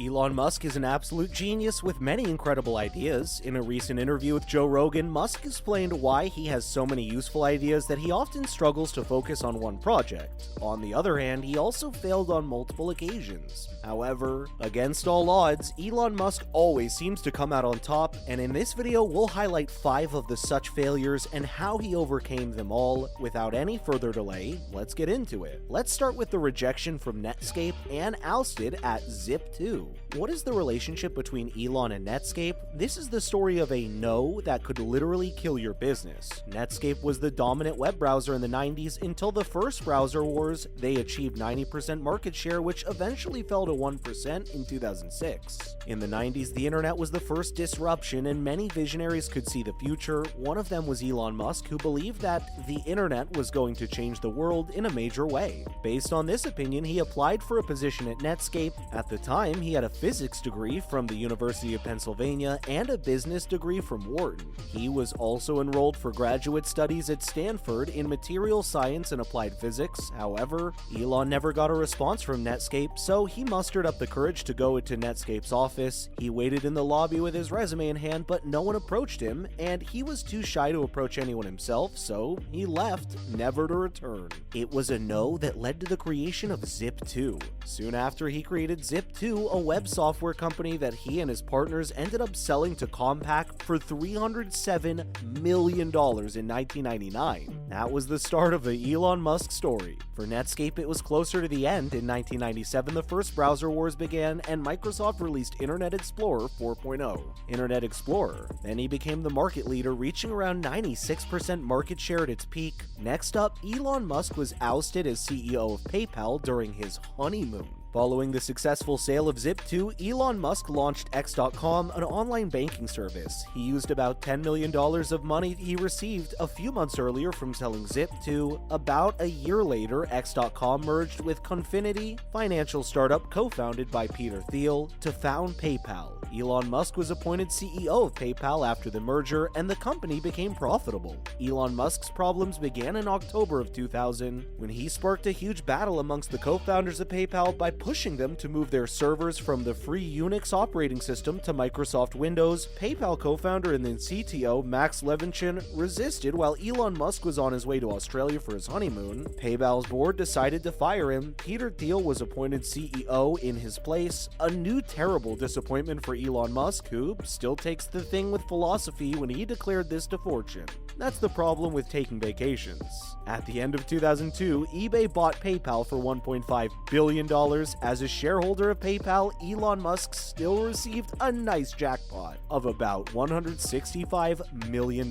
Elon Musk is an absolute genius with many incredible ideas. In a recent interview with Joe Rogan, Musk explained why he has so many useful ideas that he often struggles to focus on one project. On the other hand, he also failed on multiple occasions. However, against all odds, Elon Musk always seems to come out on top, and in this video we'll highlight 5 of the such failures and how he overcame them all. Without any further delay, let's get into it. Let's start with the rejection from Netscape and ousted at Zip2. What is the relationship between Elon and Netscape? This is the story of a no that could literally kill your business. Netscape was the dominant web browser in the 90s until the first browser wars. They achieved 90% market share, which eventually fell to 1% in 2006. In the 90s, the internet was the first disruption, and many visionaries could see the future. One of them was Elon Musk, who believed that the internet was going to change the world in a major way. Based on this opinion, he applied for a position at Netscape. At the time, he had a physics degree from the University of Pennsylvania and a business degree from Wharton. He was also enrolled for graduate studies at Stanford in material science and applied physics. However, Elon never got a response from Netscape, so he mustered up the courage to go to Netscape's office. He waited in the lobby with his resume in hand, but no one approached him, and he was too shy to approach anyone himself, so he left, never to return. It was a no that led to the creation of Zip2. Soon after, he created Zip2, a web software company that he and his partners ended up selling to Compaq for $307 million in 1999. That was the start of the Elon Musk story. For Netscape, it was closer to the end. In 1997, the first browser wars began, and Microsoft released Internet Explorer 4.0. Internet Explorer. Then he became the market leader, reaching around 96% market share at its peak. Next up, Elon Musk was ousted as CEO of PayPal during his honeymoon. Following the successful sale of Zip2, Elon Musk launched X.com, an online banking service. He used about $10 million of money he received a few months earlier from selling Zip2. About a year later, X.com merged with Confinity, financial startup co-founded by Peter Thiel, to found PayPal. Elon Musk was appointed CEO of PayPal after the merger, and the company became profitable. Elon Musk's problems began in October of 2000, when he sparked a huge battle amongst the co-founders of PayPal by pushing them to move their servers from the free Unix operating system to Microsoft Windows. PayPal co-founder and then CTO Max Levinchin resisted while Elon Musk was on his way to Australia for his honeymoon. PayPal's board decided to fire him. Peter Thiel was appointed CEO in his place. A new terrible disappointment for Elon Musk, who still takes the thing with philosophy when he declared this to Fortune. That's the problem with taking vacations. At the end of 2002, eBay bought PayPal for $1.5 billion. As a shareholder of PayPal, Elon Musk still received a nice jackpot of about $165 million.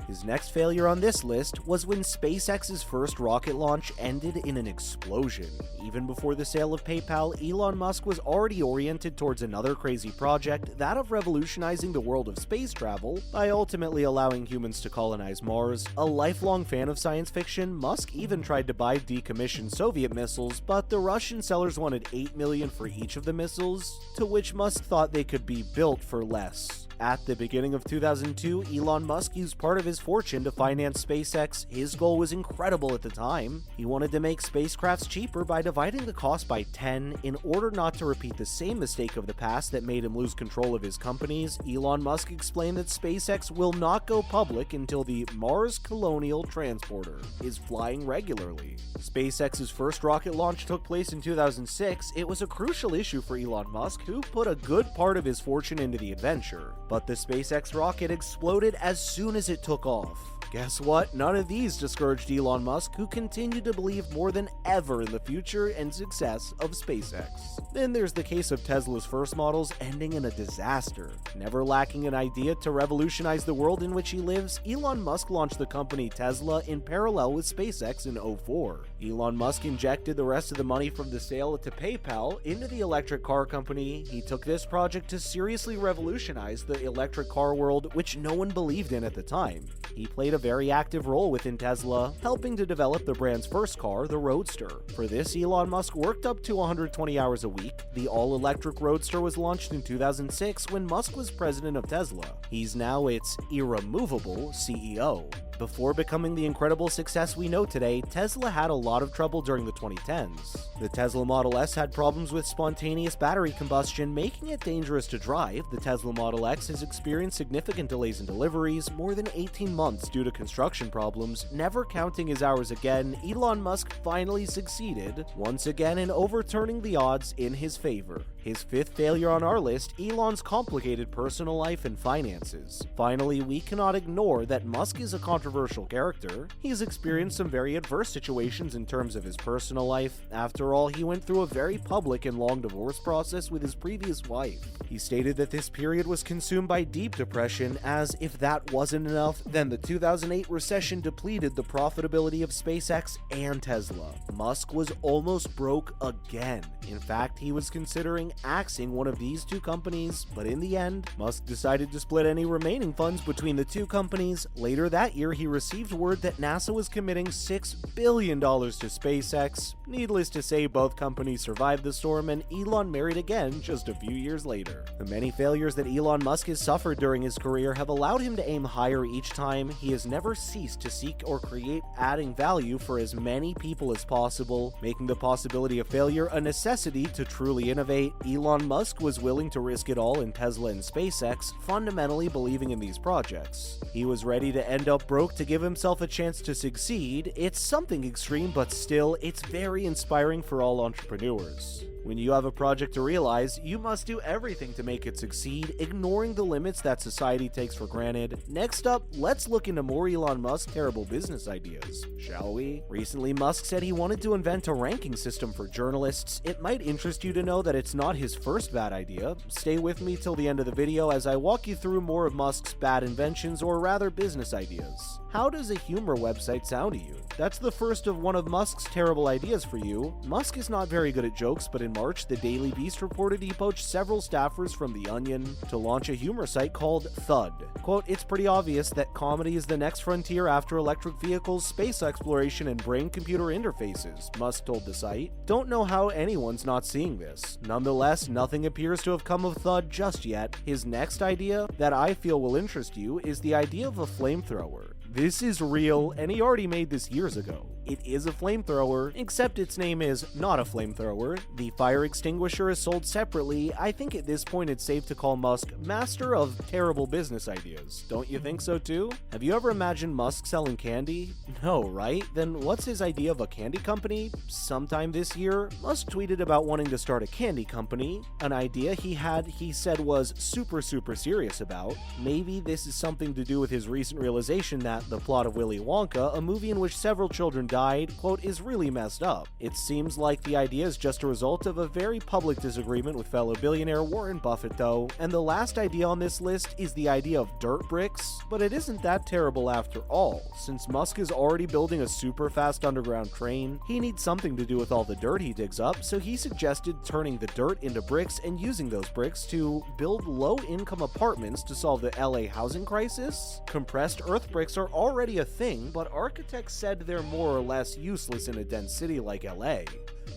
His next failure on this list was when SpaceX's first rocket launch ended in an explosion. Even before the sale of PayPal, Elon Musk was already oriented towards another crazy project, that of revolutionizing the world of space travel by ultimately allowing humans to colonize Mars. A lifelong fan of science fiction, Musk even tried to buy decommissioned Soviet missiles, but the Russian sellers wanted $8 million for each of the missiles, to which Musk thought they could be built for less. At the beginning of 2002, Elon Musk used part of his fortune to finance SpaceX. His goal was incredible at the time. He wanted to make spacecrafts cheaper by dividing the cost by 10. In order not to repeat the same mistake of the past that made him lose control of his companies, Elon Musk explained that SpaceX will not go public until the Mars Colonial Transporter is flying regularly. SpaceX's first rocket launch took place in 2006. It was a crucial issue for Elon Musk, who put a good part of his fortune into the adventure. But the SpaceX rocket exploded as soon as it took off. Guess what? None of these discouraged Elon Musk, who continued to believe more than ever in the future and success of SpaceX. Then there's the case of Tesla's first models ending in a disaster. Never lacking an idea to revolutionize the world in which he lives, Elon Musk launched the company Tesla in parallel with SpaceX in 2004. Elon Musk injected the rest of the money from the sale to PayPal into the electric car company. He took this project to seriously revolutionize the electric car world, which no one believed in at the time. He played a very active role within Tesla, helping to develop the brand's first car, the Roadster. For this, Elon Musk worked up to 120 hours a week. The all-electric Roadster was launched in 2006 when Musk was president of Tesla. He's now its irremovable CEO. Before becoming the incredible success we know today, Tesla had a lot of trouble during the 2010s. The Tesla Model S had problems with spontaneous battery combustion, making it dangerous to drive. The Tesla Model X has experienced significant delays in deliveries, more than 18 months due to construction problems. Never counting his hours again, Elon Musk finally succeeded, once again in overturning the odds in his favor. His fifth failure on our list, Elon's complicated personal life and finances. Finally, we cannot ignore that Musk is a controversial character. He's experienced some very adverse situations in terms of his personal life. After all, he went through a very public and long divorce process with his previous wife. He stated that this period was consumed by deep depression, as if that wasn't enough, then the 2008 recession depleted the profitability of SpaceX and Tesla. Musk was almost broke again. In fact, he was considering axing one of these two companies, but in the end, Musk decided to split any remaining funds between the two companies. Later that year, he received word that NASA was committing $6 billion to SpaceX. Needless to say, both companies survived the storm, and Elon married again just a few years later. The many failures that Elon Musk has suffered during his career have allowed him to aim higher each time. He has never ceased to seek or create adding value for as many people as possible, making the possibility of failure a necessity to truly innovate. Elon Musk was willing to risk it all in Tesla and SpaceX, fundamentally believing in these projects. He was ready to end up broke to give himself a chance to succeed. It's something extreme, but still, it's very inspiring for all entrepreneurs. When you have a project to realize, you must do everything to make it succeed, ignoring the limits that society takes for granted. Next up, let's look into more Elon Musk's terrible business ideas, shall we? Recently, Musk said he wanted to invent a ranking system for journalists. It might interest you to know that it's not his first bad idea. Stay with me till the end of the video as I walk you through more of Musk's bad inventions, or rather business ideas. How does a humor website sound to you? That's the first of one of Musk's terrible ideas for you. Musk is not very good at jokes, but in March, the Daily Beast reported he poached several staffers from The Onion to launch a humor site called Thud. Quote, "It's pretty obvious that comedy is the next frontier after electric vehicles, space exploration, and brain-computer interfaces," Musk told the site. Don't know how anyone's not seeing this. Nonetheless, nothing appears to have come of Thud just yet. His next idea that I feel will interest you is the idea of a flamethrower. This is real, and he already made this years ago. It is a flamethrower, except its name is not a flamethrower. The fire extinguisher is sold separately. I think at this point it's safe to call Musk master of terrible business ideas. Don't you think so too? Have you ever imagined Musk selling candy? No, right? Then what's his idea of a candy company? Sometime this year, Musk tweeted about wanting to start a candy company, an idea he said was super serious about. Maybe this is something to do with his recent realization that the plot of Willy Wonka, a movie in which several children died, quote, is really messed up. It seems like the idea is just a result of a very public disagreement with fellow billionaire Warren Buffett though, and the last idea on this list is the idea of dirt bricks, but it isn't that terrible after all. Since Musk is already building a super fast underground train, he needs something to do with all the dirt he digs up, so he suggested turning the dirt into bricks and using those bricks to build low-income apartments to solve the LA housing crisis. Compressed earth bricks are already a thing, but architects said they're more or less useless in a dense city like LA.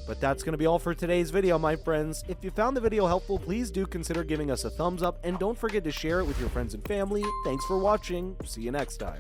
But that's going to be all for today's video, my friends. If you found the video helpful, please do consider giving us a thumbs up, and don't forget to share it with your friends and family. Thanks for watching. See you next time.